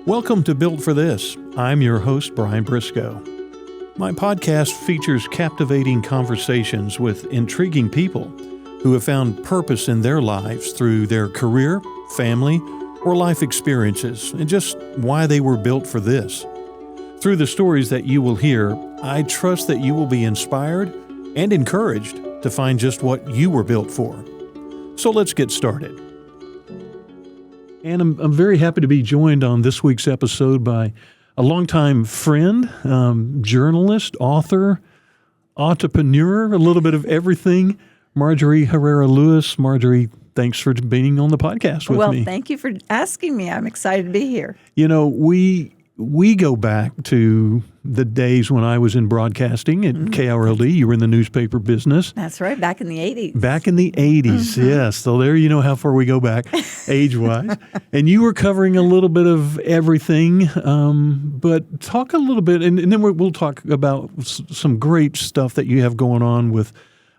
Welcome to Built for This. I'm your host, Brian Briscoe. My podcast features captivating conversations with intriguing people who have found purpose in their lives through their career, family, or life experiences, and just why they were built for this. Through the stories that you will hear, I trust that you will be inspired and encouraged to find just what you were built for. So let's get started. And I'm very happy to be joined on this week's episode by a longtime friend, journalist, author, entrepreneur, a little bit of everything, Marjorie Herrera Lewis. Marjorie, thanks for being on the podcast with me. Well, thank you for asking me. I'm excited to be here. You know, we go back to the days when I was in broadcasting at KRLD. You were in the newspaper business. That's right, back in the 80s. Back in the 80s, yes. So there you know how far we go back age-wise. And you were covering a little bit of everything, but talk a little bit, and then we'll talk about some great stuff that you have going on with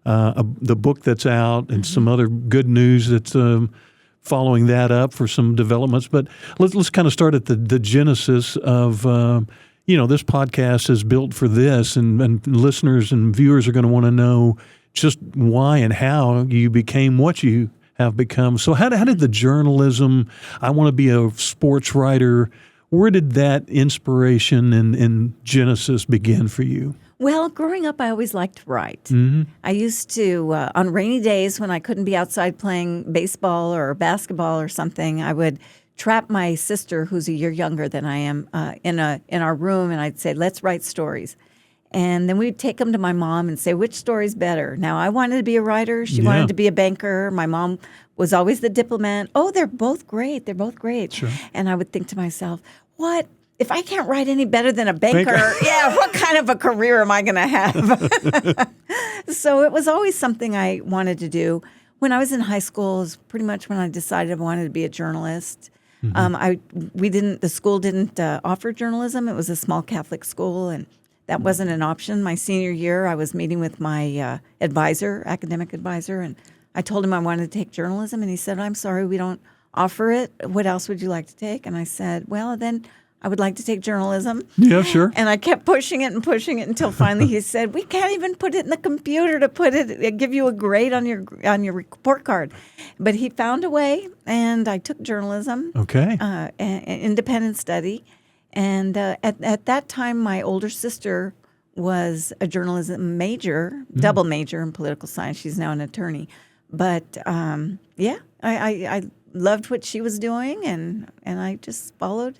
the book that's out and some other good news that's following that up for some developments. But let's kind of start at the genesis of, this podcast is built for this, and listeners and viewers are going to want to know just why and how you became what you have become. So how did the journalism, I want to be a sports writer, where did that inspiration and genesis begin for you? Well, growing up, I always liked to write. Mm-hmm. I used to, on rainy days when I couldn't be outside playing baseball or basketball or something, I would trap my sister, who's a year younger than I am, in our room, and I'd say, let's write stories. And then we'd take them to my mom and say, which story's better? Now, I wanted to be a writer. She wanted to be a banker. My mom was always the diplomat. Oh, they're both great. They're both great. Sure. And I would think to myself, what? If I can't write any better than a banker, what kind of a career am I going to have? So it was always something I wanted to do. When I was in high school, is pretty much when I decided I wanted to be a journalist. Mm-hmm. The school didn't offer journalism. It was a small Catholic school, and that wasn't an option. My senior year, I was meeting with my academic advisor, and I told him I wanted to take journalism, and he said, I'm sorry, we don't offer it. What else would you like to take? And I said, well, then I would like to take journalism. Yeah, sure. And I kept pushing it until finally he said, we can't even put it in the computer to give you a grade on your report card. But he found a way, and I took journalism. Okay. An independent study. And at that time, my older sister was a journalism major, double major in political science. She's now an attorney. But I loved what she was doing, and I just followed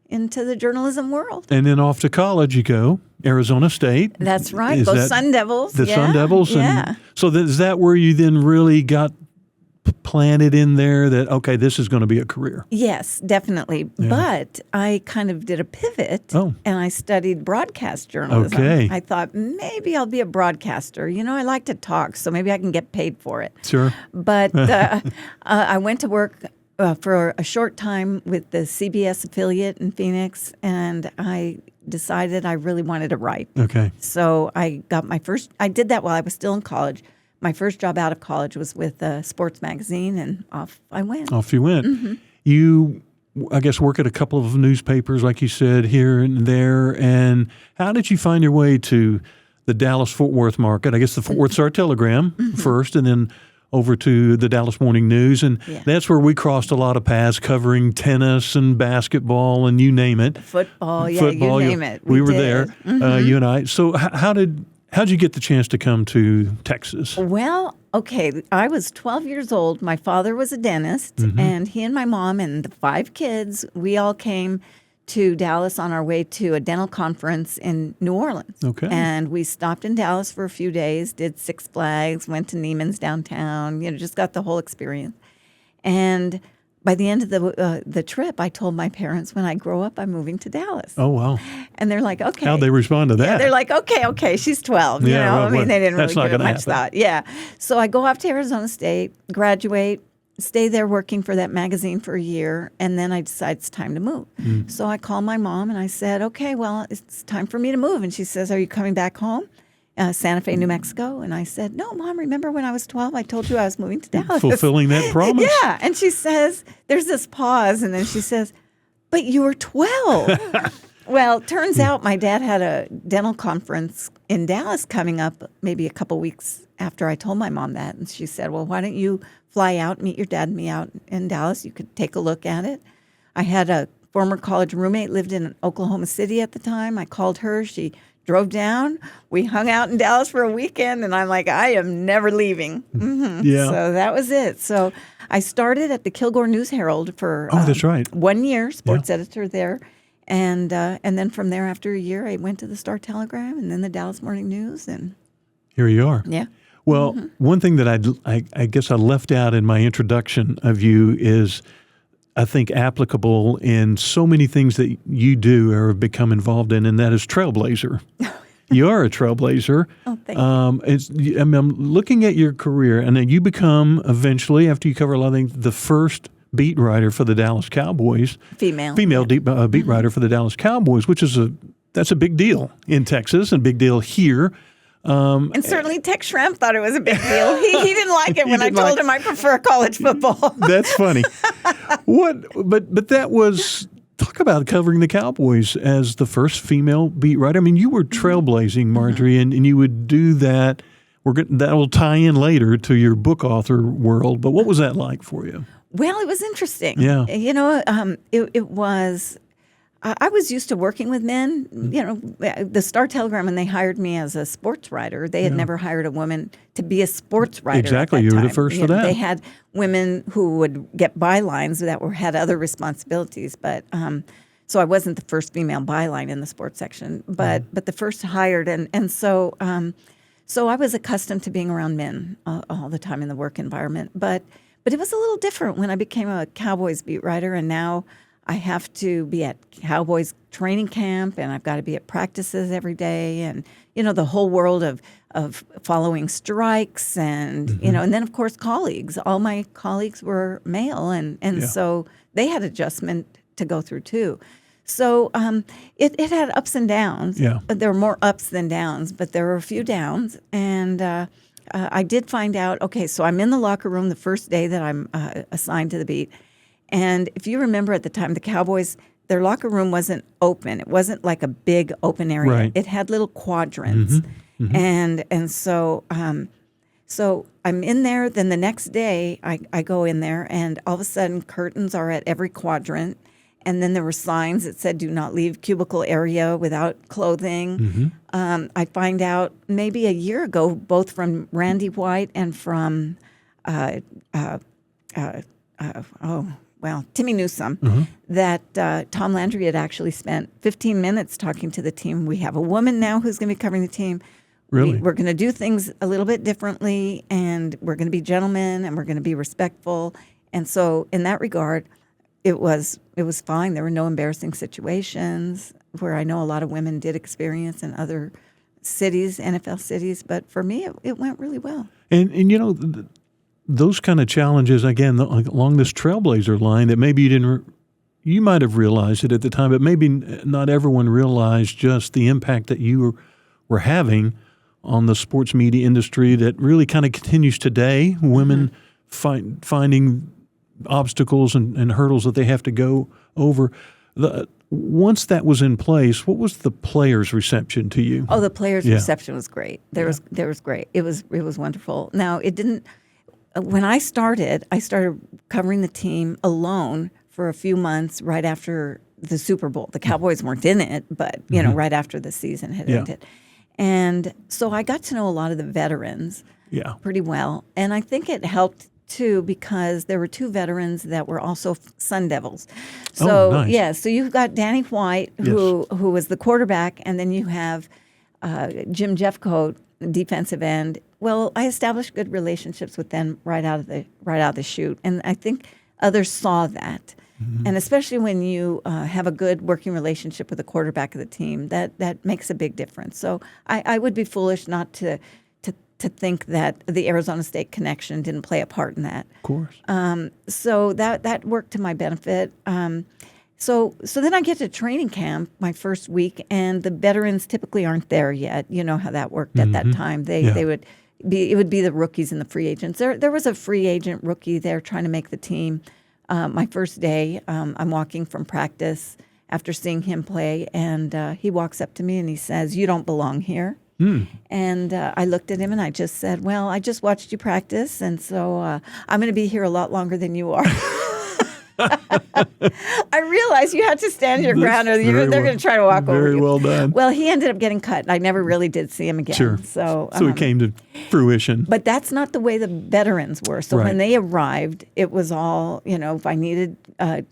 into the journalism world. And then off to college you go, Arizona State. That's right, go Sun Devils. The Sun Devils. Yeah. And so is that where you then really got planted in there that, okay, this is going to be a career? Yes, definitely. Yeah. But I kind of did a pivot, and I studied broadcast journalism. Okay. I thought, maybe I'll be a broadcaster. I like to talk, so maybe I can get paid for it. Sure. But I went to work for a short time with the CBS affiliate in Phoenix, and I decided I really wanted to write. Okay. So I got I did that while I was still in college. My first job out of college was with a sports magazine, and off I went. Off you went. Mm-hmm. You, I guess, work at a couple of newspapers, like you said, here and there. And how did you find your way to the Dallas-Fort Worth market? I guess the Fort Worth Star-Telegram first, and then over to the Dallas Morning News, and that's where we crossed a lot of paths covering tennis and basketball and you name it. Football, you name it. We were there, you and I. So how'd you get the chance to come to Texas? Well, okay, I was 12 years old. My father was a dentist, and he and my mom and the 5 kids, we all came to Dallas on our way to a dental conference in New Orleans. Okay. And we stopped in Dallas for a few days, did Six Flags, went to Neiman's downtown, just got the whole experience. And by the end of the trip, I told my parents, when I grow up, I'm moving to Dallas. Oh, wow. And they're like, okay. How'd they respond to that? Yeah, they're like, okay, she's 12. Yeah, well, they didn't really give it much happen. thought. Yeah. So I go off to Arizona State, graduate, stay there working for that magazine for a year, and then I decide it's time to move. So I called my mom, and I said, okay, well, it's time for me to move. And she says, are you coming back home? Santa Fe, New Mexico. And I said, no, Mom, remember when I was 12, I told you I was moving to Dallas. Fulfilling that promise. Yeah. And she says, there's this pause, and then she says, But you were 12. Well, turns out my dad had a dental conference in Dallas coming up maybe a couple weeks after I told my mom that. And she said, well, why don't you fly out, meet your dad and me out in Dallas? You could take a look at it. I had a former college roommate, lived in Oklahoma City at the time. I called her. She drove down. We hung out in Dallas for a weekend, and I'm like, I am never leaving. Mm-hmm. Yeah. So that was it. So I started at the Kilgore News-Herald for that's right. 1 year, sports editor there. And then from there, after a year, I went to the Star-Telegram and then the Dallas Morning News. And here you are. Yeah. Well, one thing that I guess I left out in my introduction of you is, I think, applicable in so many things that you do or have become involved in, and that is Trailblazer. You are a trailblazer. Oh, thank you. I'm looking at your career, and then you become eventually, after you cover a lot of things, the first beat writer for the Dallas Cowboys. Female beat writer for the Dallas Cowboys, which is that's a big deal in Texas and a big deal here. And certainly Tex Schramm thought it was a big deal. He didn't like it when I told him I prefer college football. That's funny. But that was, talk about covering the Cowboys as the first female beat writer. I mean, you were trailblazing, Marjorie, and you would do that. That will tie in later to your book author world. But what was that like for you? Well, it was interesting. Yeah. You know, it was. I was used to working with men. You know, the Star-Telegram, when they hired me as a sports writer, they had never hired a woman to be a sports writer. Exactly. You were the first for that. They had women who would get bylines that had other responsibilities. But so I wasn't the first female byline in the sports section, but the first hired. And so I was accustomed to being around men all the time in the work environment. But it was a little different when I became a Cowboys beat writer, and now I have to be at Cowboys training camp, and I've got to be at practices every day, and you know the whole world of following strikes, and you know, and then of course colleagues. All my colleagues were male, and so they had adjustment to go through too. So it had ups and downs. Yeah. There were more ups than downs, but there were a few downs, and I did find out. Okay, so I'm in the locker room the first day that I'm assigned to the beat. And if you remember at the time, the Cowboys, their locker room wasn't open. It wasn't like a big open area. Right. It had little quadrants. And so so I'm in there. Then the next day, I go in there, and all of a sudden, curtains are at every quadrant. And then there were signs that said, do not leave cubicle area without clothing. I find out maybe a year ago, both from Randy White and from Timmy Newsome, that Tom Landry had actually spent 15 minutes talking to the team. We have a woman now who's going to be covering the team. Really? We're going to do things a little bit differently, and we're going to be gentlemen, and we're going to be respectful. And so in that regard, it was fine. There were no embarrassing situations where I know a lot of women did experience in other cities, NFL cities. But for me, it went really well. And you know, those kind of challenges, again, along this Trailblazer line that maybe you might have realized it at the time, but maybe not everyone realized just the impact that you were having on the sports media industry that really kind of continues today. Women finding obstacles and hurdles that they have to go over. Once that was in place, what was the players' reception to you? Oh, the players' reception was great. There was great. It was wonderful. Now, it didn't. When I started covering the team alone for a few months right after the Super Bowl. The Cowboys weren't in it, but you know, right after the season had ended. And so I got to know a lot of the veterans pretty well. And I think it helped too because there were two veterans that were also Sun Devils. So nice. So you've got Danny White, who was the quarterback, and then you have Jim Jeffcoat, defensive end. Well, I established good relationships with them right out of the chute, and I think others saw that. And especially when you have a good working relationship with the quarterback of the team, that makes a big difference. So I would be foolish not to think that the Arizona State connection didn't play a part in that. Of course. So that worked to my benefit. So then I get to training camp my first week, and the veterans typically aren't there yet. You know how that worked at that time. They would be the rookies and the free agents. There was a free agent rookie there trying to make the team. my first day, I'm walking from practice after seeing him play, and he walks up to me and he says, "You don't belong here." And I looked at him and I just said, "Well, I just watched you practice, and so I'm going to be here a lot longer than you are." I realized you had to stand your ground or they're going to try to walk over you. Very well done. Well, he ended up getting cut. I never really did see him again. Sure. So it came to fruition. But that's not the way the veterans were. So when they arrived, it was all, if I needed, I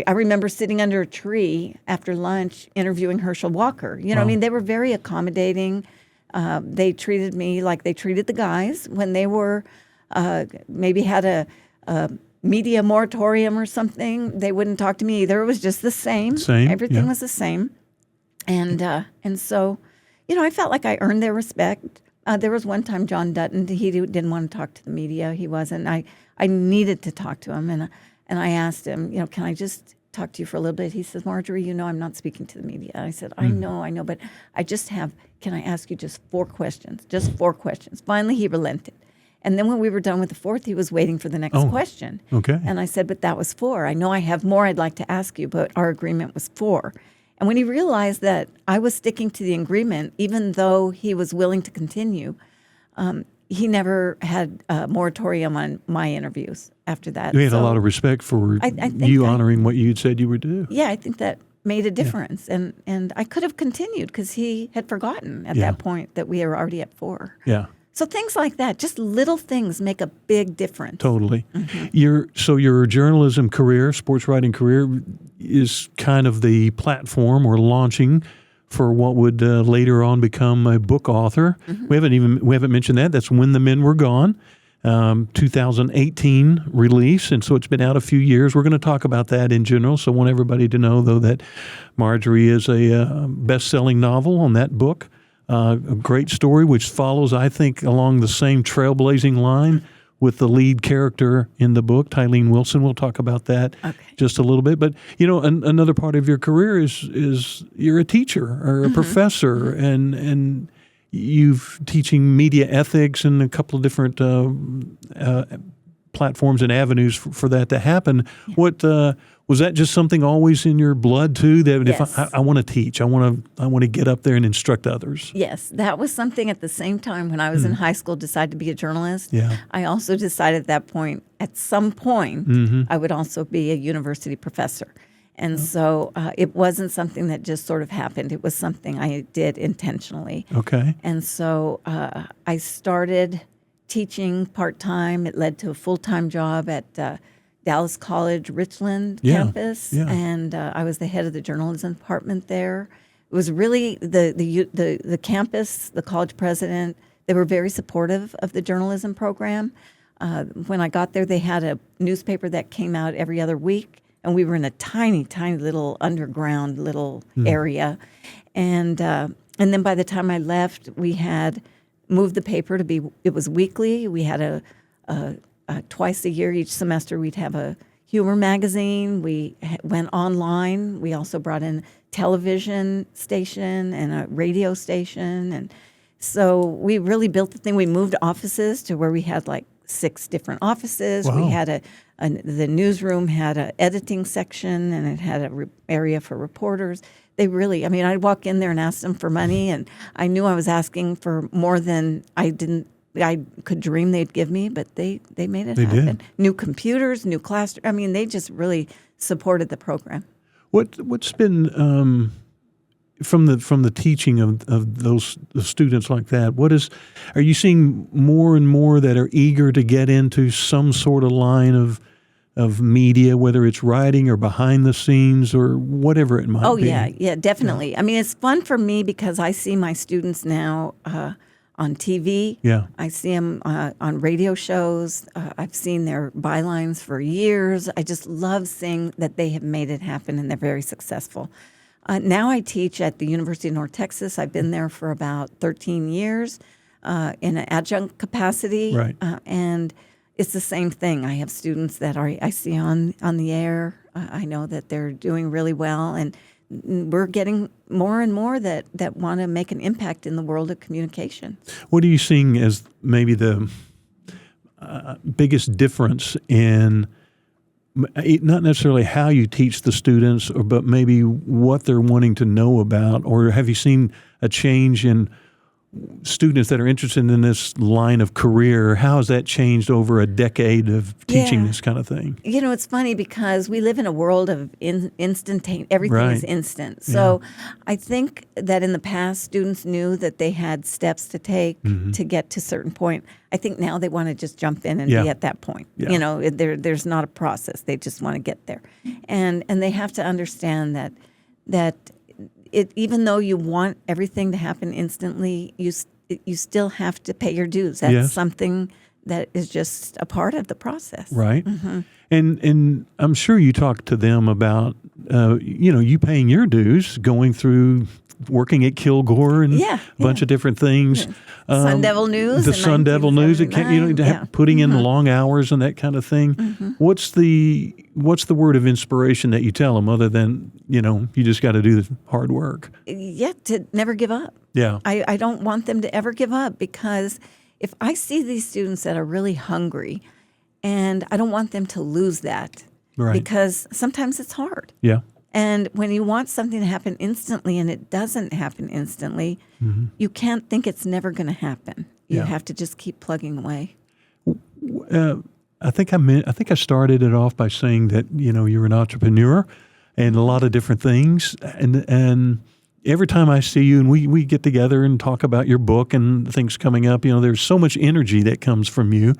remember sitting under a tree after lunch interviewing Herschel Walker. I mean, they were very accommodating. They treated me like they treated the guys when they were, maybe had a media moratorium or something. They wouldn't talk to me either. It was just the same. Everything was the same. And so, I felt like I earned their respect. There was one time John Dutton, he didn't want to talk to the media. He wasn't. I needed to talk to him. And I asked him, can I just talk to you for a little bit? He says, "Marjorie, I'm not speaking to the media." I said, I know, but can I ask you just 4 questions? Just 4 questions. Finally, he relented. And then when we were done with the 4th, he was waiting for the next question. Okay. And I said, "But that was 4. I know I have more I'd like to ask you, but our agreement was 4. And when he realized that I was sticking to the agreement, even though he was willing to continue, he never had a moratorium on my interviews after that. You had a lot of respect for you honoring what you'd said you would do. Yeah, I think that made a difference. Yeah. And I could have continued because he had forgotten at that point that we were already at 4. Yeah. So things like that, just little things make a big difference. Totally. Your journalism career, sports writing career, is kind of the platform or launching for what would later on become a book author. We haven't mentioned that. That's When the Men Were Gone, 2018 release, and so it's been out a few years. We're going to talk about that in general. So I want everybody to know, though, that Marjorie is a best-selling novel on that book. A great story, which follows, I think, along the same trailblazing line with the lead character in the book, Tylene Wilson. We'll talk about that just a little bit. But, another part of your career is you're a teacher or a professor, and you've teaching media ethics and a couple of different platforms and avenues for that to happen. What was that just something always in your blood too? That Yes. if I want to teach, I want to get up there and instruct others. Yes, that was something at the same time when I was in high school, decided to be a journalist. Yeah. I also decided at some point, I would also be a university professor. And so it wasn't something that just sort of happened. It was something I did intentionally. Okay. And so I started teaching part-time. It led to a full-time job at Dallas College Richland campus, and I was the head of the journalism department there. It was really the campus, the college president. They were very supportive of the journalism program. When I got there, they had a newspaper that came out every other week, and we were in a tiny, tiny little underground little area. And then by the time I left, we had moved the paper to be. It was weekly. We had twice a year, each semester, we'd have a humor magazine. We went online. We also brought in television station and a radio station. And so we really built the thing. We moved offices to where we had like 6 different offices. Wow. We had the newsroom had an editing section, and it had an area for reporters. They really, I'd walk in there and ask them for money, and I knew I was asking for more than I could dream they'd give me, but they made it happen. Did. New computers, new class. They just really supported the program. What's been from the teaching of those students like that? Are you seeing more and more that are eager to get into some sort of line of media, whether it's writing or behind the scenes or whatever it might be? Oh yeah, definitely. Yeah. It's fun for me because I see my students now on TV. Yeah. I see them on radio shows. I've seen their bylines for years. I just love seeing that they have made it happen and they're very successful. Now I teach at the University of North Texas. I've been there for about 13 years in an adjunct capacity. Right. And it's the same thing. I have students that I see on the air. I know that they're doing really well, and we're getting more and more that want to make an impact in the world of communication. What are you seeing as maybe the biggest difference in not necessarily how you teach the students, but maybe what they're wanting to know about? Or have you seen a change in students that are interested in this line of career? How has that changed over a decade of teaching this kind of thing? It's funny because we live in a world of instantaneous. Everything is instant. So I think that in the past, students knew that they had steps to take to get to a certain point. I think now they want to just jump in and be at that point. There's not a process. They just want to get there. And they have to understand that even though you want everything to happen instantly, you still have to pay your dues. That's something that is just a part of the process. Right. Mm-hmm. And I'm sure you talk to them about, you paying your dues, going through working at Kilgore and a bunch of different things. Sun Devil News. The Sun Devil News. Putting in long hours and that kind of thing. What's the word of inspiration that you tell them other than, you just got to do the hard work? Yeah, to never give up. Yeah. I don't want them to ever give up, because if I see these students that are really hungry, and I don't want them to lose that, because sometimes it's hard. Yeah. And when you want something to happen instantly and it doesn't happen instantly, you can't think it's never going to happen. You have to just keep plugging away. I think I started it off by saying that, you're an entrepreneur and a lot of different things. And every time I see you and we get together and talk about your book and things coming up, there's so much energy that comes from you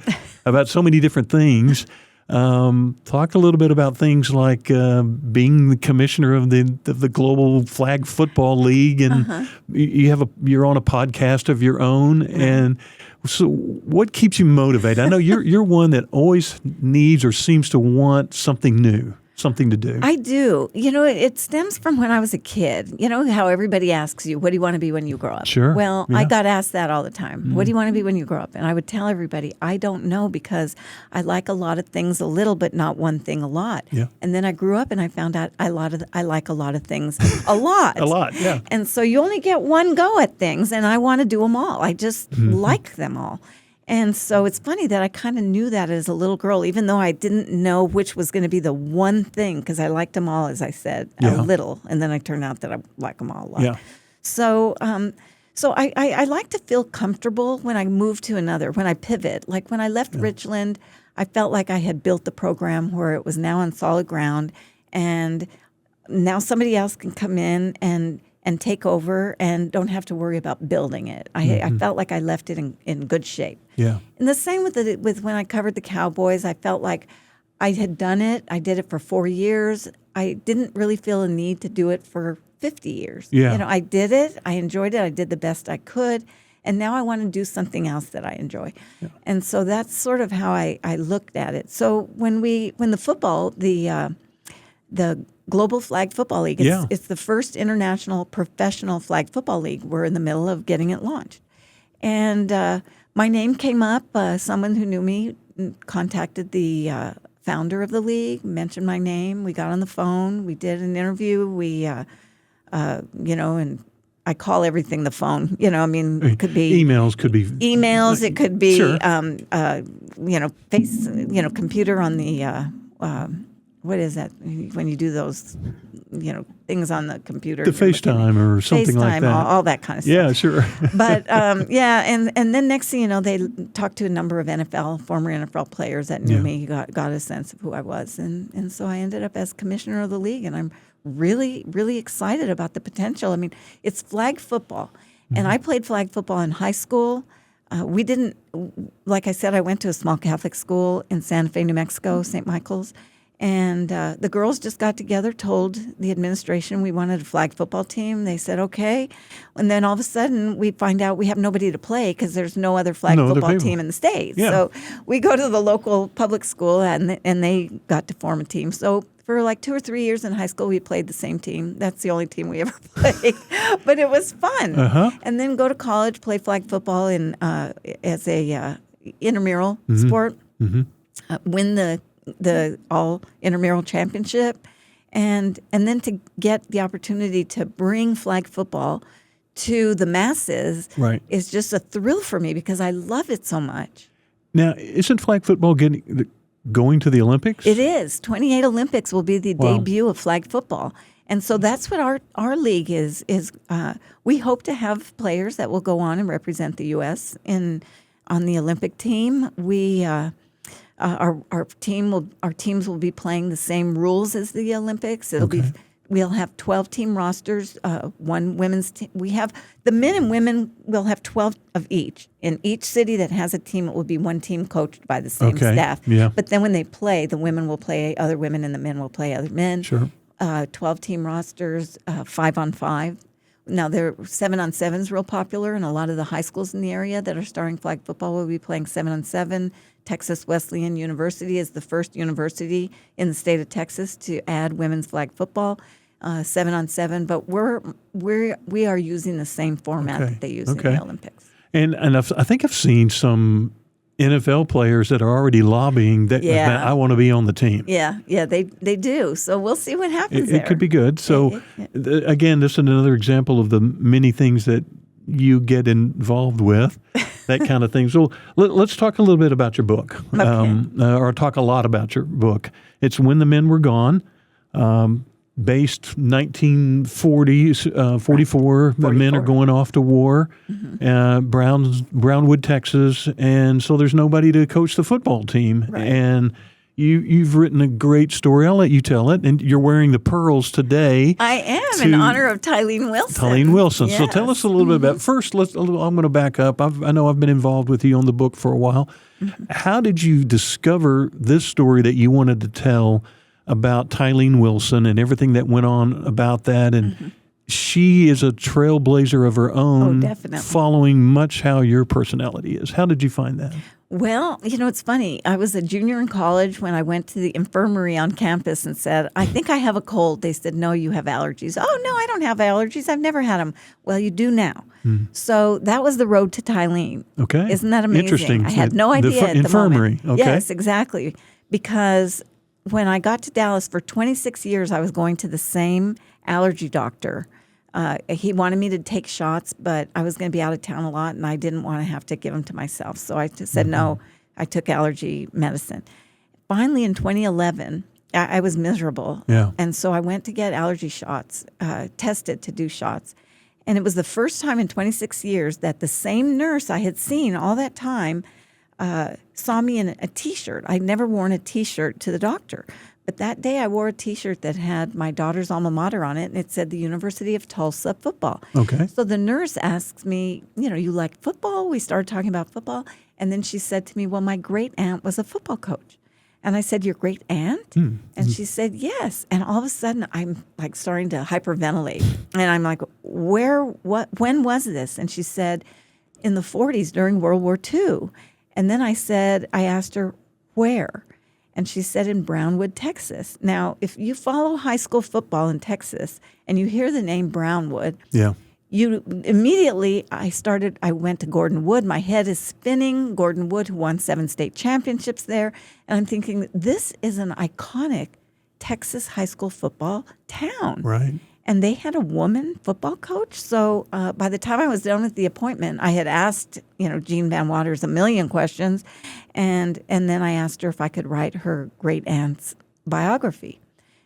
about so many different things. Talk a little bit about things like being the commissioner of the Global Flag Football League, and you're on a podcast of your own. And so, what keeps you motivated? I know you're one that always needs or seems to want something new. Something to do. I do. It stems from when I was a kid. You know how everybody asks you, what do you want to be when you grow up? Sure. Well, I got asked that all the time. What do you want to be when you grow up? And I would tell everybody, I don't know, because I like a lot of things a little, but not one thing a lot. Yeah. And then I grew up and I found out I like a lot of things a lot. A lot, yeah. And so you only get one go at things, and I want to do them all. I just like them all. And so it's funny that I kind of knew that as a little girl, even though I didn't know which was going to be the one thing, because I liked them all, as I said, a little. And then I turned out that I like them all a lot. Yeah. So I like to feel comfortable when I move to another, when I pivot. Like when I left Richland, I felt like I had built the program where it was now on solid ground, and now somebody else can come in and take over and don't have to worry about building it. I felt like I left it in good shape. Yeah. And the same with when I covered the Cowboys, I felt like I had done it. I did it for 4 years. I didn't really feel a need to do it for 50 years. Yeah. I did it. I enjoyed it. I did the best I could. And now I want to do something else that I enjoy. Yeah. And so that's sort of how I looked at it. So when the football, the Global Flag Football League, it's the first international professional flag football league. We're in the middle of getting it launched. And my name came up. Someone who knew me contacted the founder of the league, mentioned my name. We got on the phone. We did an interview. We, and I call everything the phone. It could be emails, it could be sure. Computer on the what is that when you do those things on the computer? The FaceTime or something like that. All that kind of stuff. Yeah, sure. But and then next thing you know, they talked to a number of former NFL players that knew me, got a sense of who I was, and so I ended up as commissioner of the league, and I'm really, really excited about the potential. I mean, it's flag football, and I played flag football in high school. We didn't, like I said, I went to a small Catholic school in Santa Fe, New Mexico, St. Michael's. And the girls just got together, told the administration we wanted a flag football team. They said, okay. And then all of a sudden, we find out we have nobody to play because there's no other flag football team in the States. Yeah. So we go to the local public school, and they got to form a team. So for like 2 or 3 years in high school, we played the same team. That's the only team we ever played. But it was fun. Uh-huh. And then go to college, play flag football as a intramural sport, win the all intramural championship, and then to get the opportunity to bring flag football to the masses is just a thrill for me because I love it so much. Now, isn't flag football getting going to the Olympics? It is. 28 Olympics will be the debut of flag football. And so that's what our league is. We hope to have players that will go on and represent the U.S. on the Olympic team. Our teams will be playing the same rules as the Olympics. We'll have 12-team rosters, one women's team. We have the men and women will have 12 of each. In each city that has a team, it will be one team coached by the same staff. Yeah. But then when they play, the women will play other women and the men will play other men. Sure. 12-team rosters, 5-on-5. Now, 7-on-7 is real popular, and a lot of the high schools in the area that are starting flag football will be playing 7-on-7. Texas Wesleyan University is the first university in the state of Texas to add women's flag football, 7-on-7. But we are using the same format that they use in the Olympics. And I think I've seen some NFL players that are already lobbying that I want to be on the team. Yeah, they do. So we'll see what happens It could be good. So, again, this is another example of the many things that you get involved with, that kind of thing. So let's talk a little bit about your book, or talk a lot about your book. It's When the Men Were Gone. Based 1940s, 44, the men are going off to war, Brownwood, Texas, and so there's nobody to coach the football team. Right. And you've written a great story. I'll let you tell it. And you're wearing the pearls today. I am, in honor of Tylene Wilson. Tylene Wilson. Yes. So tell us a little bit about, first, I'm going to back up. I know I've been involved with you on the book for a while. How did you discover this story that you wanted to tell about Tylene Wilson and everything that went on about that? And she is a trailblazer of her own, following much how your personality is. How did you find that? Well, it's funny. I was a junior in college when I went to the infirmary on campus and said, I think I have a cold. They said, no, you have allergies. Oh, no, I don't have allergies. I've never had them. Well, you do now. So that was the road to Tylene. Okay. Isn't that amazing? Interesting. I had no idea at the infirmary. moment. Yes, exactly. Because when I got to Dallas for 26 years, I was going to the same allergy doctor. He wanted me to take shots, but I was going to be out of town a lot, and I didn't want to have to give them to myself. So I just said no. I took allergy medicine. Finally, in 2011, I was miserable. Yeah. And so I went to get allergy shots, tested to do shots. And it was the first time in 26 years that the same nurse I had seen all that time saw me in a T-shirt. I'd never worn a T-shirt to the doctor. But that day I wore a T-shirt that had my daughter's alma mater on it, and it said the University of Tulsa football. Okay. So the nurse asks me, you like football? We started talking about football. And then she said to me, well, my great-aunt was a football coach. And I said, your great-aunt? And she said, yes. And all of a sudden I'm like starting to hyperventilate. And I'm like, when was this? And she said, in the 40s during World War II. And then I asked her, where? And she said, in Brownwood, Texas. Now, if you follow high school football in Texas and you hear the name Brownwood, you immediately, I went to Gordon Wood. My head is spinning. Gordon Wood, who won 7 state championships there. And I'm thinking, this is an iconic Texas high school football town. Right. And they had a woman football coach. So by the time I was done with the appointment, I had asked, Jean Van Waters a million questions. And then I asked her if I could write her great-aunt's biography.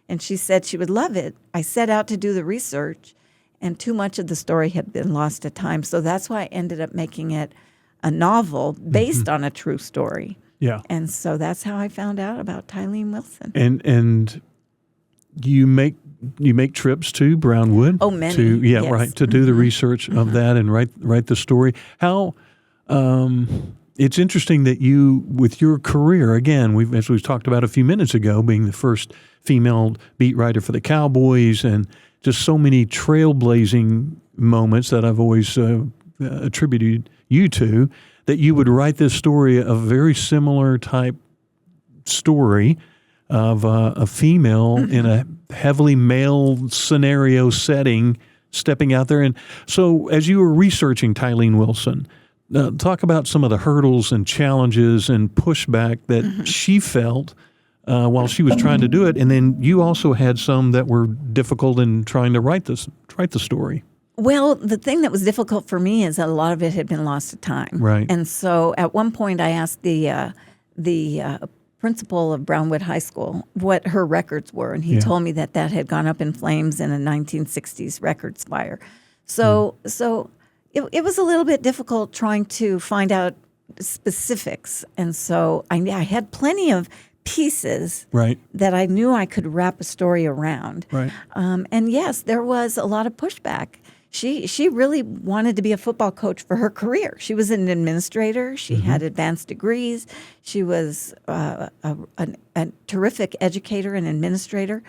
And she said she would love it. I set out to do the research, and too much of the story had been lost to time. So that's why I ended up making it a novel based on a true story. Yeah. And so that's how I found out about Tylene Wilson. And you make trips to Brownwood. Oh, many. Yes. Right, to do the research of that and write the story. How it's interesting that you, with your career, again, as we've talked about a few minutes ago, being the first female beat writer for the Cowboys, and just so many trailblazing moments that I've always attributed you to, that you would write this story, a very similar type story of a female in a heavily male scenario setting, stepping out there. And so as you were researching Tylene Wilson, talk about some of the hurdles and challenges and pushback that she felt while she was trying to do it. And then you also had some that were difficult in trying to write the story. Well, the thing that was difficult for me is that a lot of it had been lost to time. Right. And so at one point I asked the principal of Brownwood High School what her records were, and he told me that had gone up in flames in a 1960s records fire. So it was a little bit difficult trying to find out specifics, and so I had plenty of pieces that I knew I could wrap a story around. And yes, there was a lot of pushback. She really wanted to be a football coach for her career. She was an administrator. She had advanced degrees. She was a terrific educator and administrator,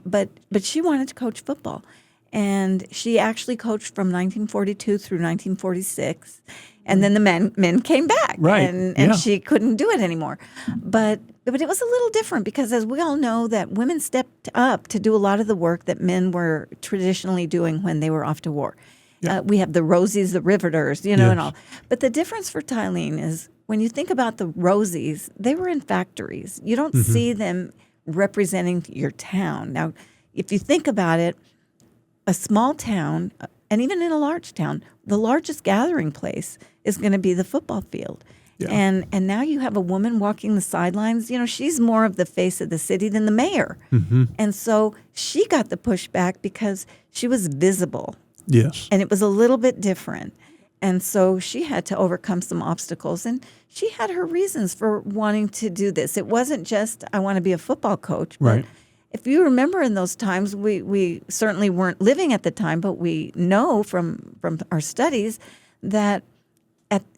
but she wanted to coach football. And she actually coached from 1942 through 1946. And then the men came back, and she couldn't do it anymore. But it was a little different because, as we all know, that women stepped up to do a lot of the work that men were traditionally doing when they were off to war. We have the Rosies, the Riveters, and all. But the difference for Tylene is when you think about the Rosies, they were in factories. You don't see them representing your town. Now, if you think about it, a small town, and even in a large town, the largest gathering place is going to be the football field. And now you have a woman walking the sidelines. She's more of the face of the city than the mayor. And so she got the pushback because she was visible. Yes. And it was a little bit different. And so she had to overcome some obstacles. And she had her reasons for wanting to do this. It wasn't just, I want to be a football coach. But if you remember in those times, we certainly weren't living at the time, but we know from our studies that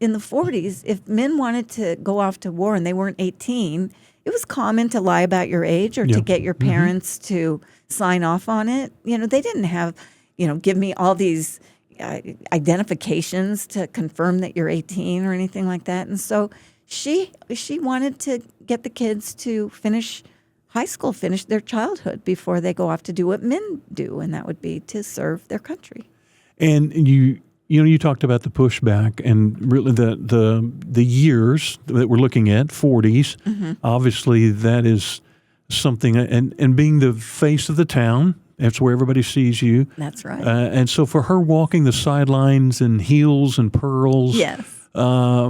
in the 40s, if men wanted to go off to war and they weren't 18, it was common to lie about your age or to get your parents to sign off on it. They didn't have, give me all these identifications to confirm that you're 18 or anything like that. And so she wanted to get the kids to finish high school, finish their childhood before they go off to do what men do, and that would be to serve their country. And you talked about the pushback and really the years that we're looking at, 40s. Obviously, that is something, and being the face of the town, that's where everybody sees you. That's right. And so for her walking the sidelines in heels and pearls, I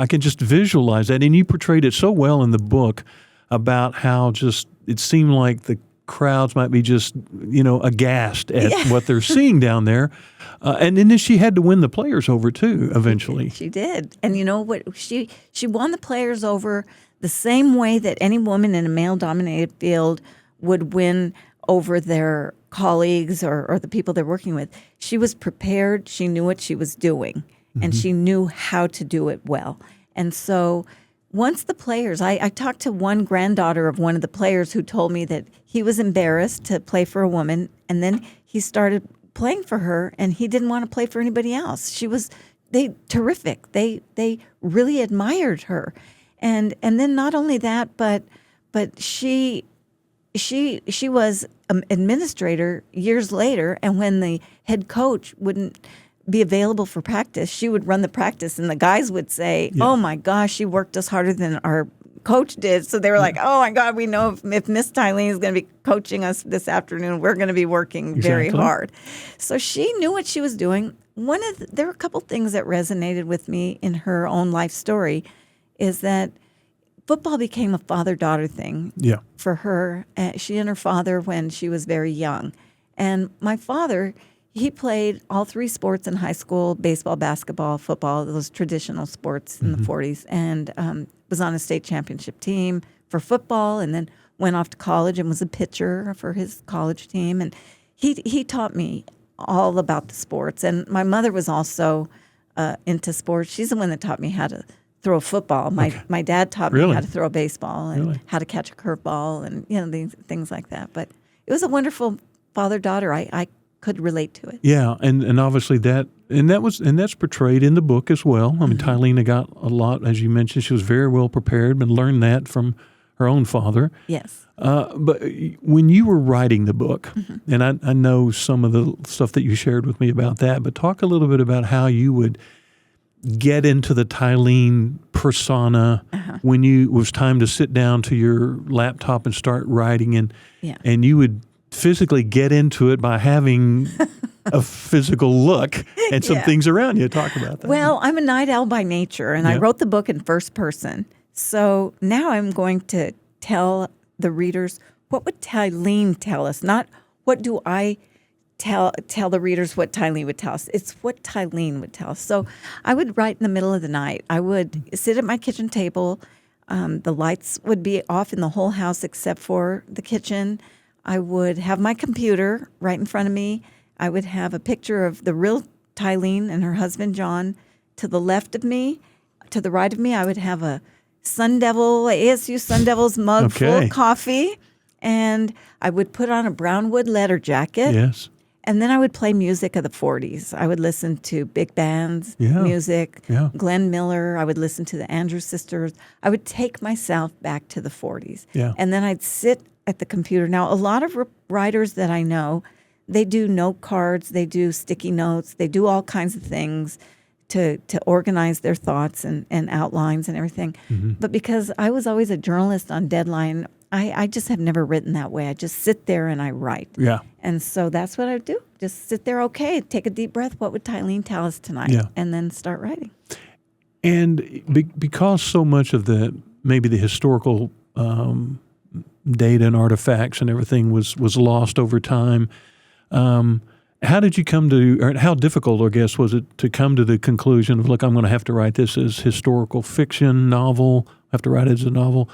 can just visualize that. And you portrayed it so well in the book about how just it seemed like the crowds might be just, aghast at what they're seeing down there. And then she had to win the players over, too, eventually. She did. And you know what? She won the players over the same way that any woman in a male-dominated field would win over their colleagues or the people they're working with. She was prepared. She knew what she was doing, and she knew how to do it well. And so once the players, I talked to one granddaughter of one of the players who told me that he was embarrassed to play for a woman, and then he started playing for her, and he didn't want to play for anybody else. They terrific. They really admired her, and then not only that, but she was an administrator years later, and when the head coach wouldn't be available for practice, she would run the practice, and the guys would say, "Oh my gosh, she worked us harder than our coach did." So they were like, "Oh my God, we know if Miss Tylene is going to be coaching us this afternoon, we're going to be working very hard." So she knew what she was doing. There were a couple things that resonated with me in her own life story, is that football became a father-daughter thing for her. She and her father when she was very young, and my father, he played all three sports in high school: baseball, basketball, football, those traditional sports in the 40s, and was on a state championship team for football, and then went off to college and was a pitcher for his college team. And he taught me all about the sports. And my mother was also into sports. She's the one that taught me how to throw a football. My dad taught me how to throw a baseball and how to catch a curveball and things like that. But it was a wonderful father-daughter. I could relate to it. Yeah, and obviously that's portrayed in the book as well. I mean, Tylene got a lot, as you mentioned. She was very well prepared and learned that from her own father. Yes. But when you were writing the book, and I know some of the stuff that you shared with me about that, but talk a little bit about how you would get into the Tylene persona when it was time to sit down to your laptop and start writing, and you would physically get into it by having a physical look and some things around you. Talk about that. Well, I'm a night owl by nature, and I wrote the book in first person So now I'm going to tell the readers, what would Tylene tell us? Not what do I tell the readers what Tylene would tell us. It's what Tylene would tell us. So I would write in the middle of the night. I would sit at my kitchen table. The lights would be off in the whole house except for the kitchen. I would have my computer right in front of me. I would have a picture of the real Tylene and her husband, John, to the left of me. To the right of me, I would have a ASU Sun Devils mug full of coffee. And I would put on a Brownwood leather jacket. Yes. And then I would play music of the 40s. I would listen to big bands, music, Glenn Miller. I would listen to the Andrews Sisters. I would take myself back to the 40s. Yeah. And then I'd sit at the computer. Now, a lot of writers that I know, they do note cards, they do sticky notes, they do all kinds of things to organize their thoughts and outlines and everything. Mm-hmm. But because I was always a journalist on deadline, I just have never written that way. I just sit there and I write. Yeah. And so that's what I would do. Just sit there, okay, take a deep breath. What would Tylene tell us tonight? Yeah. And then start writing. And because so much of maybe the historical data and artifacts and everything was lost over time, how did you come to, or how difficult, I guess, was it to come to the conclusion of, look, I'm going to have to write this as historical fiction novel, I have to write it as a novel?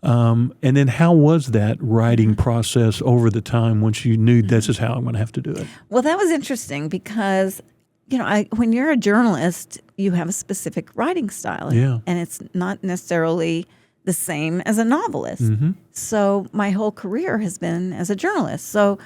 And then how was that writing process over the time once you knew this is how I'm going to have to do it? Well, that was interesting because, when you're a journalist, you have a specific writing style. Yeah. And it's not necessarily the same as a novelist. Mm-hmm. So my whole career has been as a journalist. So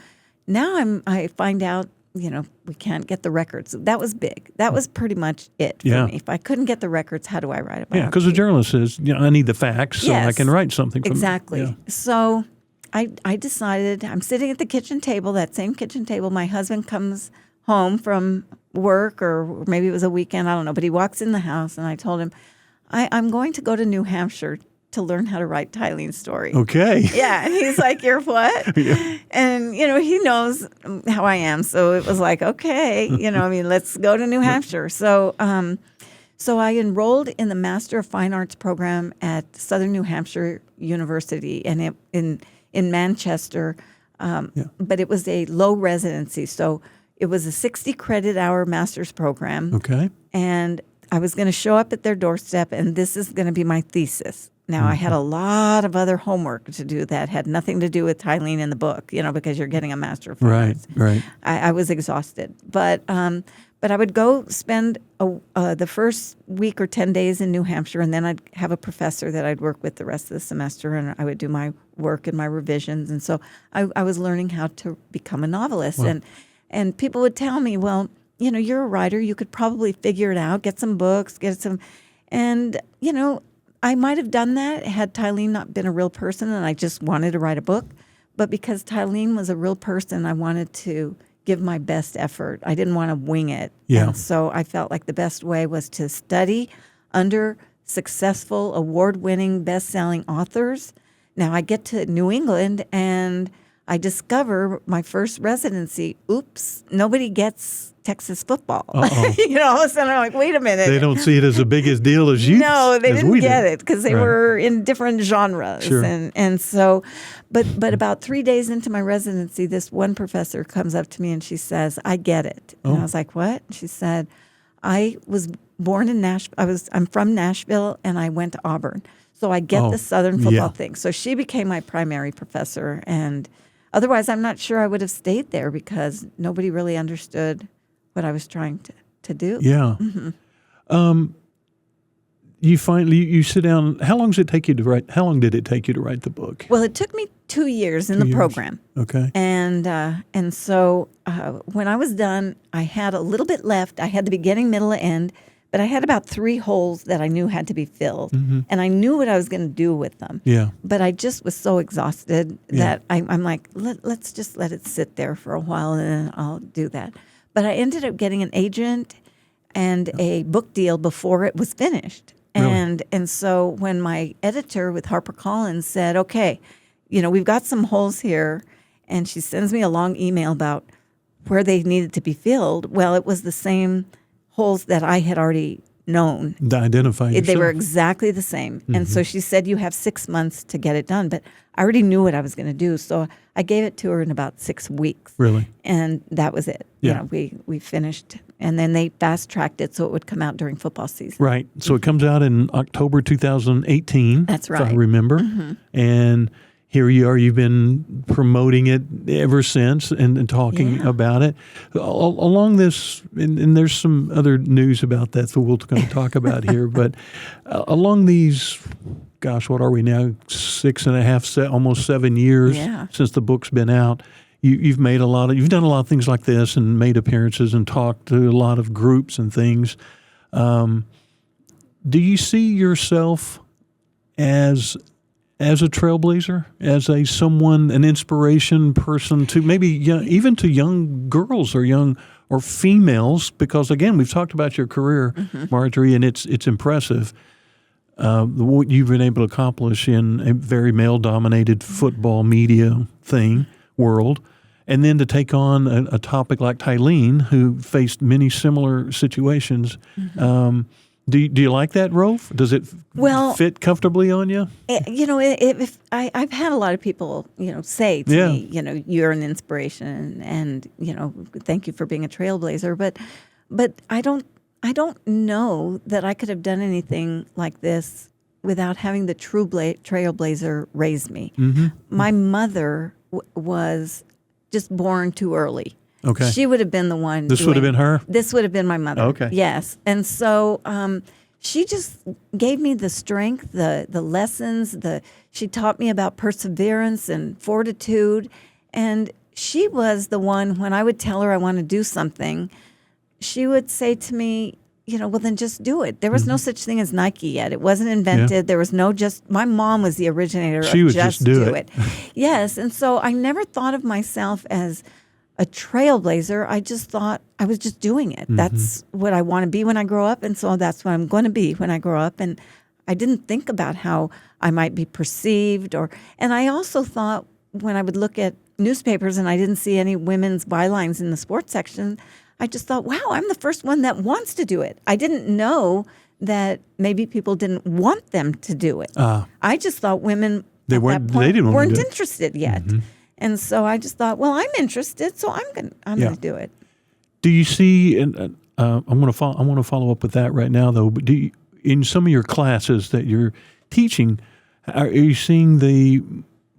now I find out, we can't get the records. That was big. That was pretty much it for me. If I couldn't get the records, how do I write about it? Yeah, because the journalist says, I need the facts so I can write something from exactly. it. Yeah. So I decided, I'm sitting at the kitchen table, that same kitchen table. My husband comes home from work, or maybe it was a weekend, I don't know, but he walks in the house, and I told him, I'm going to go to New Hampshire to learn how to write Tylene's story. Okay. Yeah. And he's like, you're what? Yeah. And, he knows how I am. So it was like, okay, let's go to New Hampshire. So so I enrolled in the Master of Fine Arts program at Southern New Hampshire University and in Manchester. But it was a low residency. So it was a 60 credit hour master's program. Okay. And I was going to show up at their doorstep, and this is going to be my thesis. Now, I had a lot of other homework to do that had nothing to do with Tylene in the book, because you're getting a Master of Fine Arts. Right. I was exhausted. But I would go spend the first week or 10 days in New Hampshire, and then I'd have a professor that I'd work with the rest of the semester, and I would do my work and my revisions. And so I was learning how to become a novelist. Wow. And people would tell me, well, you're a writer. You could probably figure it out, get some books, and, I might have done that had Tylene not been a real person and I just wanted to write a book. But because Tylene was a real person, I wanted to give my best effort. I didn't want to wing it. Yeah. And so I felt like the best way was to study under successful, award-winning, best-selling authors. Now I get to New England and I discover my first residency. Oops, nobody gets Texas football. All of a sudden I'm like, wait a minute. They don't see it as a big as deal as you. No, they didn't get it because they were in different genres. Sure. And so, but about 3 days into my residency, this one professor comes up to me and she says, I get it. And I was like, what? She said, I was born in Nashville. I'm from Nashville and I went to Auburn. So I get the Southern football thing. So she became my primary professor, and otherwise, I'm not sure I would have stayed there because nobody really understood what I was trying to do. Yeah. Mm-hmm. You sit down. How long did it take you to write? How long did it take you to write the book? Well, it took me 2 years in the program. Okay. And so when I was done, I had a little bit left. I had the beginning, middle, and end. But I had about 3 holes that I knew had to be filled. Mm-hmm. And I knew what I was going to do with them. Yeah. But I just was so exhausted that I'm like, let's just let it sit there for a while and then I'll do that. But I ended up getting an agent and a book deal before it was finished. Really? And so when my editor with HarperCollins said, okay, we've got some holes here, and she sends me a long email about where they needed to be filled. Well, it was the same holes that I had already known. To identify yourself. They were exactly the same. And so she said, you have 6 months to get it done. But I already knew what I was going to do. So I gave it to her in about 6 weeks. Really? And that was it. Yeah. You know, we finished. And then they fast-tracked it so it would come out during football season. Right. So it comes out in October 2018. That's right. If I remember. And here you are. You've been promoting it ever since and talking about it. Along this, and there's some other news about that that we're going to talk about here, but along these, gosh, what are we now, 6.5, almost 7 years since the book's been out, you've done a lot of things like this and made appearances and talked to a lot of groups and things. Do you see yourself as a trailblazer, as an inspiration person to maybe even to young girls or females? Because again, we've talked about your career, Marjorie, and it's impressive what you've been able to accomplish in a very male-dominated football media world, and then to take on a topic like Tylene, who faced many similar situations. Do you like that role? Does it fit comfortably on you? You know, I've had a lot of people, say to me, you're an inspiration, and thank you for being a trailblazer. But I don't know that I could have done anything like this without having the true trailblazer raise me. My mother was just born too early. Okay. She would have been the one. This would have been her? This would have been my mother. Okay. Yes. And so she just gave me the strength, the lessons. She taught me about perseverance and fortitude. And she was the one, when I would tell her I want to do something, she would say to me, well, then just do it. There was no such thing as Nike yet. It wasn't invented. Yeah. There was my mom was the originator she of would just do it. Yes. And so I never thought of myself as a trailblazer. I just thought I was just doing it. That's what I want to be when I grow up. And so that's what I'm going to be when I grow up. And I didn't think about how I might be perceived and I also thought when I would look at newspapers and I didn't see any women's bylines in the sports section, I just thought, wow, I'm the first one that wants to do it. I didn't know that maybe people didn't want them to do it. I just thought women weren't interested yet. And so I just thought, well, I'm interested, so I'm going to do it. Do you see? And I want to follow up with that right now, though. But in some of your classes that you're teaching, are you seeing the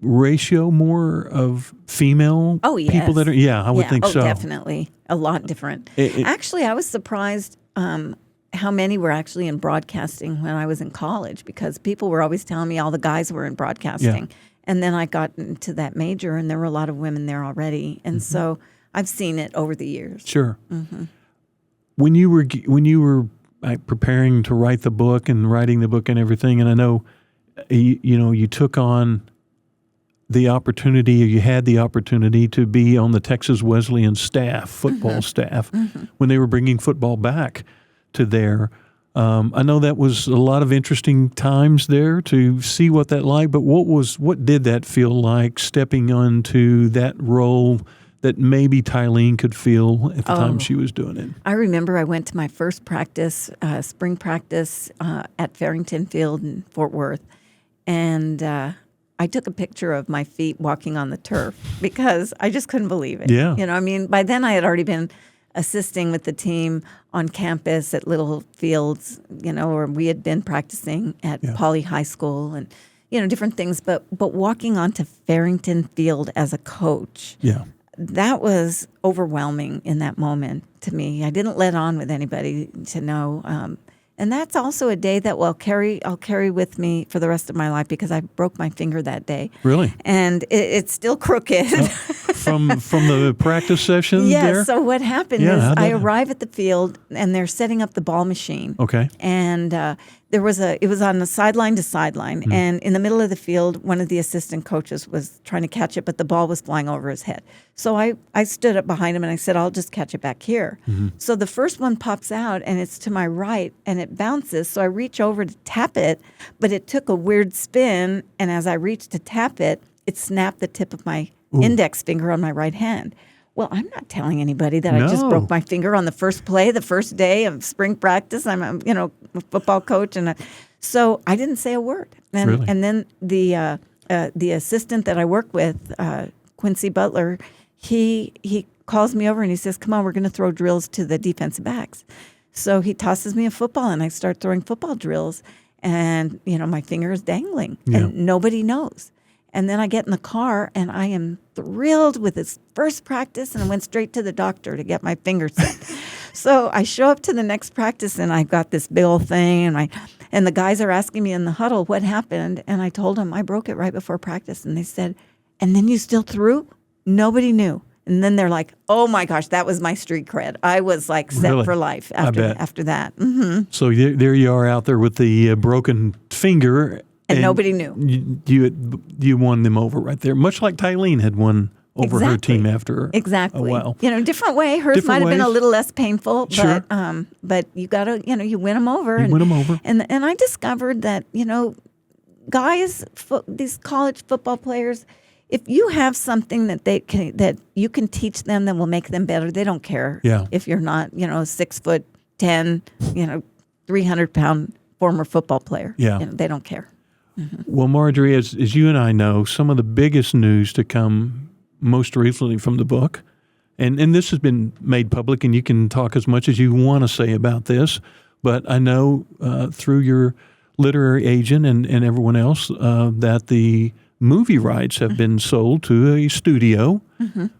ratio more of female people that are? Yeah, I would think so. Definitely, a lot different. Actually, I was surprised how many were actually in broadcasting when I was in college, because people were always telling me all the guys were in broadcasting. Yeah. And then I got into that major, and there were a lot of women there already. And so I've seen it over the years. Sure. When you were preparing to write the book and writing the book and everything, and I know you took on the opportunity, or you had the opportunity to be on the Texas Wesleyan staff, football staff, when they were bringing football back to there. I know that was a lot of interesting times there to see what that like, but what did that feel like, stepping onto that role that maybe Tylene could feel at the time she was doing it? I remember I went to my first practice, spring practice at Farrington Field in Fort Worth, and I took a picture of my feet walking on the turf because I just couldn't believe it. Yeah. By then I had already been assisting with the team on campus at little fields, or we had been practicing at Pauley High School and, different things. But walking onto Farrington Field as a coach, that was overwhelming in that moment to me. I didn't let on with anybody to know. And that's also a day that I'll carry with me for the rest of my life, because I broke my finger that day. Really? And it's still crooked. From the practice session there? So what happened is I arrive at the field, and they're setting up the ball machine. Okay. And it was on the sideline to sideline. And in the middle of the field, one of the assistant coaches was trying to catch it, but the ball was flying over his head. So I stood up behind him, and I said, I'll just catch it back here. So the first one pops out, and it's to my right, and it bounces. So I reach over to tap it, but it took a weird spin. And as I reached to tap it, it snapped the tip of my index finger on my right hand. Well, I'm not telling anybody that I just broke my finger on the first play, the first day of spring practice. I'm a football coach, so I didn't say a word. And Really? And then the assistant that I work with, Quincy Butler, he calls me over and he says, "Come on, we're going to throw drills to the defensive backs." So he tosses me a football, and I start throwing football drills, and my finger is dangling, and nobody knows. And then I get in the car, and I am thrilled with this first practice, and I went straight to the doctor to get my finger set. So I show up to the next practice, and I've got this big old thing, and the guys are asking me in the huddle what happened, and I told them I broke it right before practice, and they said, "And then you still threw?" Nobody knew. And then they're like, "Oh my gosh, that was my street cred." I was like set for life after that. Mm-hmm. So there you are out there with the broken finger. And nobody knew. You won them over right there, much like Tylene had won over her team after a while. Different way. Hers might have been a little less painful, sure. But you got to, you win them over. Win them over. And I discovered that, guys, these college football players, if you have something that you can teach them that will make them better, they don't care. Yeah. If you're not, 6'10", 300-pound former football player. Yeah. They don't care. Mm-hmm. Well, Marjorie, as you and I know, some of the biggest news to come most recently from the book, and this has been made public, and you can talk as much as you want to say about this, but I know through your literary agent and everyone else that the movie rights have been sold to a studio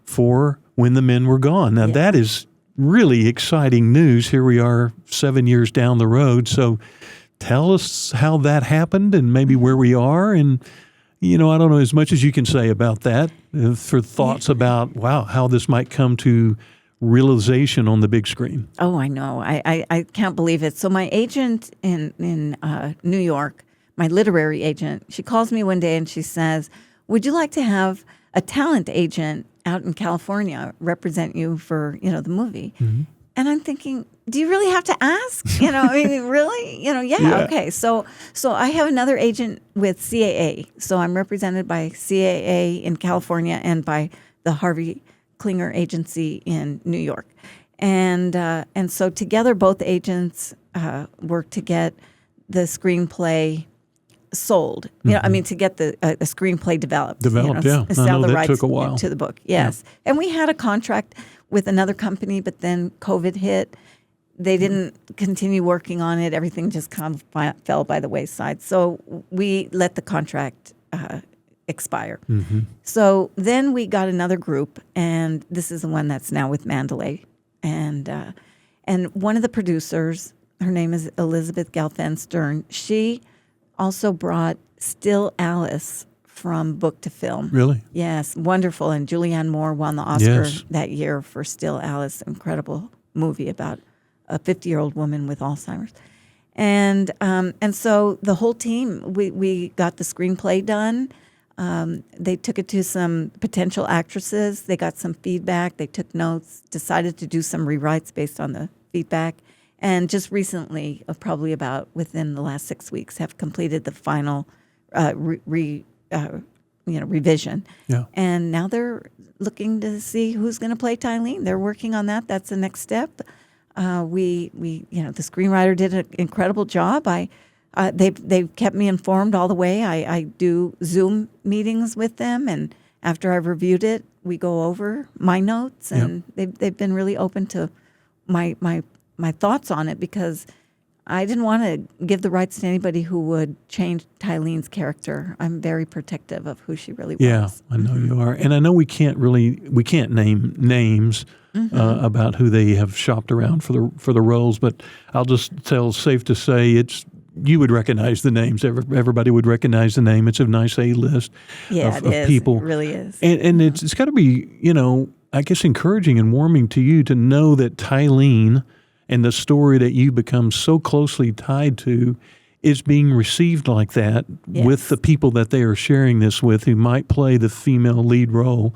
for When the Men Were Gone. Now, that is really exciting news. Here we are 7 years down the road, so tell us how that happened and maybe where we are. And, I don't know as much as you can say about that for thoughts about, how this might come to realization on the big screen. Oh, I know. I can't believe it. So my agent in New York, my literary agent, she calls me one day and she says, "Would you like to have a talent agent out in California represent you for, the movie?" Mm-hmm. And I'm thinking, do you really have to ask? Really? Yeah. Okay. So I have another agent with CAA. So I'm represented by CAA in California and by the Harvey Klinger Agency in New York. And so together, both agents work to get the screenplay sold. To get the screenplay developed. Yeah. Sell the rights took a while. to the book. Yes. Yeah. And we had a contract with another company, but then COVID hit. They didn't continue working on it. Everything just kind of fell by the wayside. So we let the contract expire. Mm-hmm. So then we got another group, and this is the one that's now with Mandalay. And one of the producers, her name is Elizabeth Galfen Stern, she also brought Still Alice from book to film. Really? Yes, wonderful. And Julianne Moore won the Oscar that year for Still Alice, incredible movie about a 50-year-old woman with Alzheimer's. And so the whole team, we got the screenplay done. They took it to some potential actresses. They got some feedback. They took notes, decided to do some rewrites based on the feedback. And just recently, probably about within the last 6 weeks, have completed the final revision. Yeah. And now they're looking to see who's going to play Tylene. They're working on that. That's the next step. The screenwriter did an incredible job. They've kept me informed all the way. I do Zoom meetings with them, and after I've reviewed it, we go over my notes, and they've been really open to my thoughts on it, because I didn't want to give the rights to anybody who would change Tylene's character. I'm very protective of who she really was. Yeah, I know you are. And I know we can't name names about who they have shopped around for the roles, but I'll just tell, safe to say, you would recognize the names. Everybody would recognize the name. It's a nice A-list of people. It really is. And it's got to be, I guess, encouraging and warming to you to know that Tylene and the story that you become so closely tied to is being received like that with the people that they are sharing this with, who might play the female lead role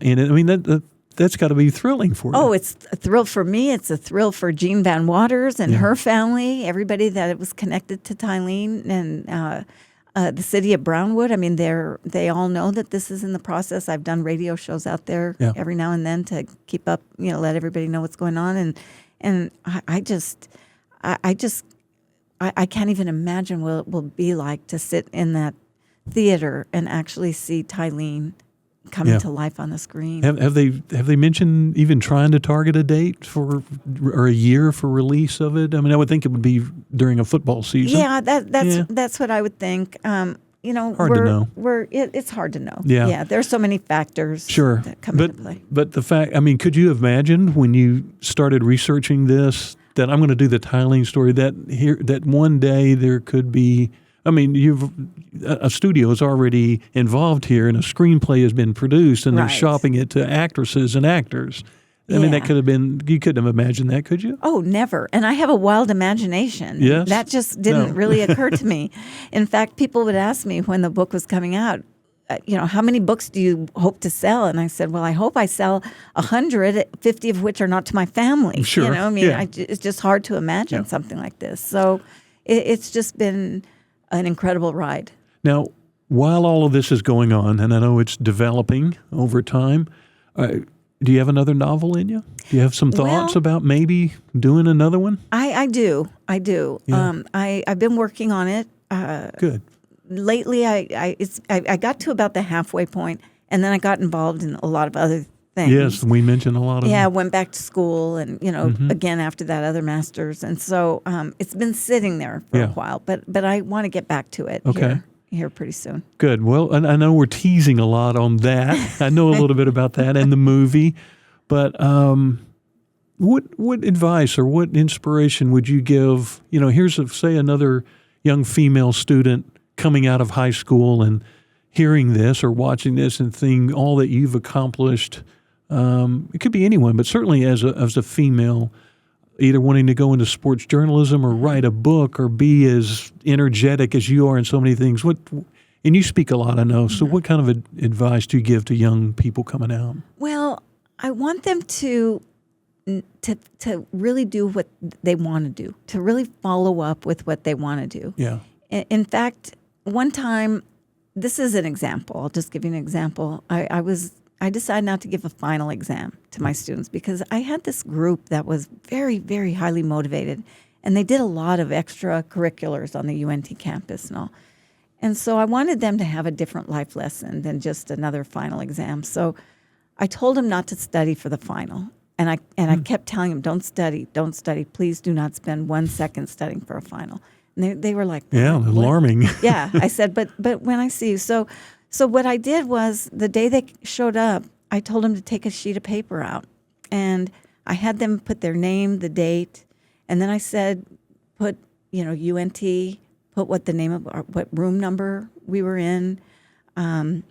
in it. I mean, that's got to be thrilling for you. Oh, it's a thrill for me. It's a thrill for Jean Van Waters and her family, everybody that was connected to Tylene. And the city of Brownwood. I mean, they all know that this is in the process. I've done radio shows out there every now and then to keep up, let everybody know what's going on. And I can't even imagine what it will be like to sit in that theater and actually see Tylene coming to life on the screen. Have they mentioned even trying to target a date or a year for release of it? I mean, I would think it would be during a football season. Yeah, that's what I would think. Hard to know. It's hard to know. Yeah. There's so many factors that come into play. But the fact, I mean, could you imagine when you started researching this that I'm going to do the Tylene story, that one day there could be, I mean, a studio is already involved here, and a screenplay has been produced, and they're shopping it to actresses and actors. I mean, that could have been, you couldn't have imagined that, could you? Oh, never. And I have a wild imagination. Yes? That just didn't really occur to me. In fact, people would ask me when the book was coming out, how many books do you hope to sell? And I said, well, I hope I sell 100, 50 of which are not to my family. Sure. It's just hard to imagine something like this. So it's just been an incredible ride. Now, while all of this is going on, and I know it's developing over time, do you have another novel in you? Do you have some thoughts about maybe doing another one? I do. Yeah. I've been working on it. Good. Lately, I got to about the halfway point, and then I got involved in a lot of other things. Yes, we mentioned a lot of them. I went back to school, and again after that, other masters, and so it's been sitting there for a while. But I want to get back to it. Here pretty soon. Good. Well, and I know we're teasing a lot on that. I know a little bit about that and the movie, but what advice or what inspiration would you give? Here's say another young female student coming out of high school and hearing this or watching this and seeing all that you've accomplished. It could be anyone, but certainly as a female, either wanting to go into sports journalism or write a book or be as energetic as you are in so many things. And you speak a lot, I know. So what kind of advice do you give to young people coming out? Well, I want them to really do what they want to do, to really follow up with what they want to do. Yeah. In fact, one time, this is an example. I'll just give you an example. I decided not to give a final exam to my students because I had this group that was very, very highly motivated, and they did a lot of extracurriculars on the UNT campus and all. And so I wanted them to have a different life lesson than just another final exam. So I told them not to study for the final. And I kept telling them, don't study, please do not spend 1 second studying for a final. And they were like, alarming. Yeah, I said, but when I see you. So what I did was the day they showed up, I told them to take a sheet of paper out. And I had them put their name, the date, and then I said, put, UNT, put what the name of, what room number we were in, how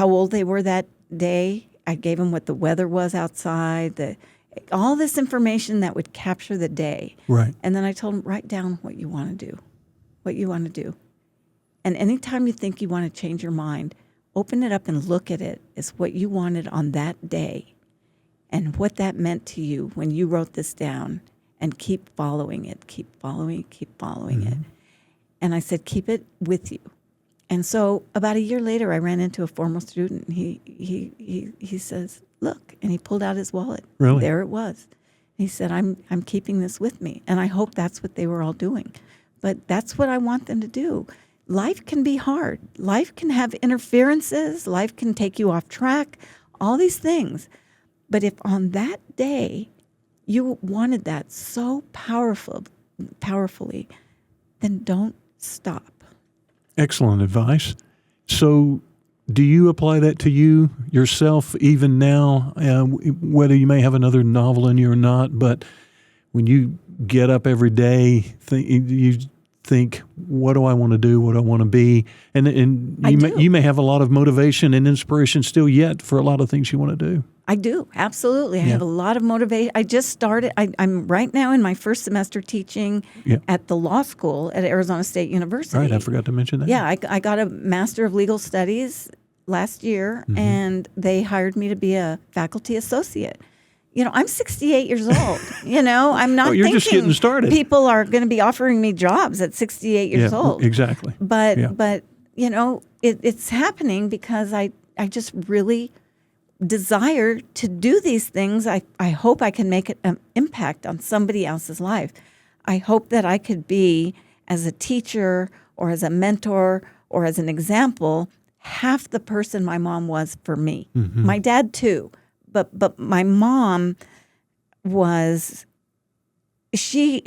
old they were that day. I gave them what the weather was outside, all this information that would capture the day. Right. And then I told them, write down what you want to do. And anytime you think you want to change your mind, open it up and look at it as what you wanted on that day and what that meant to you when you wrote this down, and keep following it, keep following it. And I said, keep it with you. And so about a year later, I ran into a former student. He says, look, and he pulled out his wallet. Really? There it was. He said, I'm keeping this with me. And I hope that's what they were all doing. But that's what I want them to do. Life can be hard. Life can have interferences. Life can take you off track, all these things. But if on that day you wanted that so powerfully, then don't stop. Excellent advice. So do you apply that to you yourself even now, whether you may have another novel in you or not, but when you get up every day, you think, what do I want to do? What do I want to be? And you may have a lot of motivation and inspiration still yet for a lot of things you want to do. I do. Absolutely. I have a lot of motivation. I just started. I'm right now in my first semester teaching at the law school at Arizona State University. Right. I forgot to mention that. Yeah. I got a Master of Legal Studies last year, and they hired me to be a faculty associate. I'm 68 years old. I'm not you're thinking just getting started. People are going to be offering me jobs at 68 years old. Exactly. But it's happening because I just really desire to do these things. I hope I can make an impact on somebody else's life. I hope that I could be, as a teacher or as a mentor or as an example, half the person my mom was for me. Mm-hmm. My dad too, but my mom was. She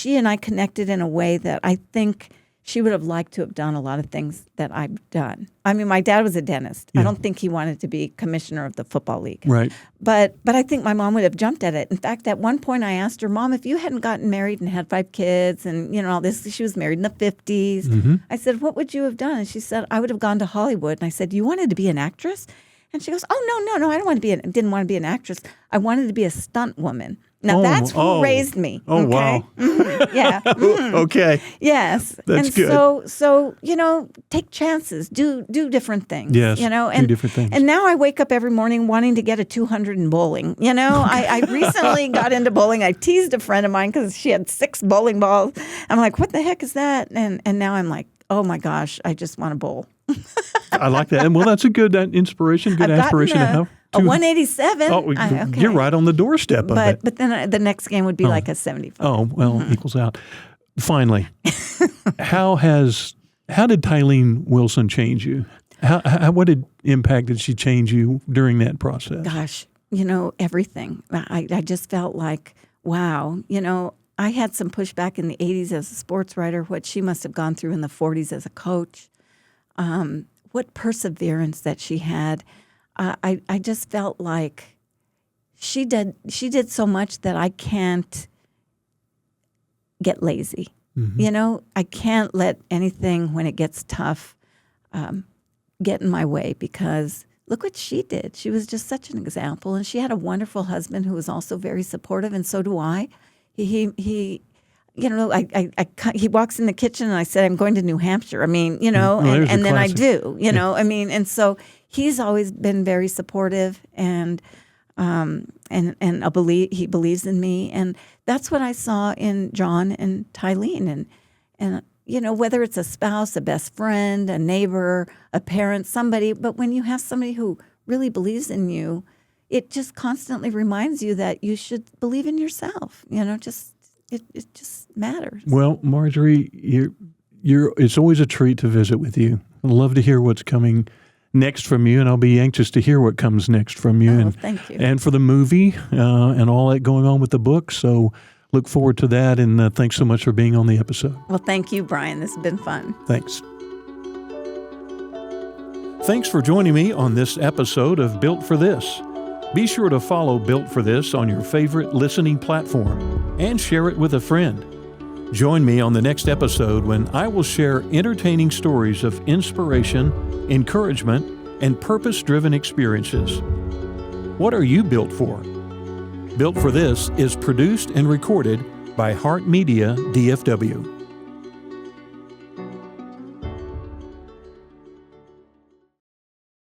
and I connected in a way that I think she would have liked to have done a lot of things that I've done. I mean, my dad was a dentist. Yeah. I don't think he wanted to be commissioner of the football league. Right. But I think my mom would have jumped at it. In fact, at one point I asked her, Mom, if you hadn't gotten married and had 5 kids and, all this, she was married in the 50s. Mm-hmm. I said, what would you have done? And she said, I would have gone to Hollywood. And I said, you wanted to be an actress? And she goes, oh, no, I didn't want to be an actress. I wanted to be a stunt woman. Now, that's who raised me. Oh, okay? wow. Mm-hmm. Yeah. Mm-hmm. Okay. Yes. That's good. So, take chances. Do different things. Yes, and, do different things. And now I wake up every morning wanting to get a 200 in bowling. I recently got into bowling. I teased a friend of mine because she had 6 bowling balls. I'm like, what the heck is that? And now I'm like, oh, my gosh, I just want to bowl. I like that. And, well, that's a good aspiration to have. A 187. Oh, okay. You're right on the doorstep of it. But then the next game would be like a 75. Oh, well, equals out. Finally, how did Tylene Wilson change you? What impact did she change you during that process? Gosh, everything. I just felt like, wow, I had some pushback in the 80s as a sports writer, what she must have gone through in the 40s as a coach, what perseverance that she had. I just felt like she did so much that I can't get lazy. Mm-hmm. I can't let anything when it gets tough get in my way, because look what she did. She was just such an example, and she had a wonderful husband who was also very supportive, and so do I. He he walks in the kitchen and I said, I'm going to New Hampshire. I mean, and then I do, I mean, and so he's always been very supportive and he believes in me. And that's what I saw in John and Tylene. And whether it's a spouse, a best friend, a neighbor, a parent, somebody, but when you have somebody who really believes in you, it just constantly reminds you that you should believe in yourself, It just matters. Well, Marjorie, it's always a treat to visit with you. I'd love to hear what's coming next from you, and I'll be anxious to hear what comes next from you. Thank you. And for the movie and all that going on with the book. So look forward to that, and thanks so much for being on the episode. Well, thank you, Brian. This has been fun. Thanks. Thanks for joining me on this episode of Built for This. Be sure to follow Built for This on your favorite listening platform and share it with a friend. Join me on the next episode when I will share entertaining stories of inspiration, encouragement, and purpose-driven experiences. What are you built for? Built for This is produced and recorded by Heart Media DFW.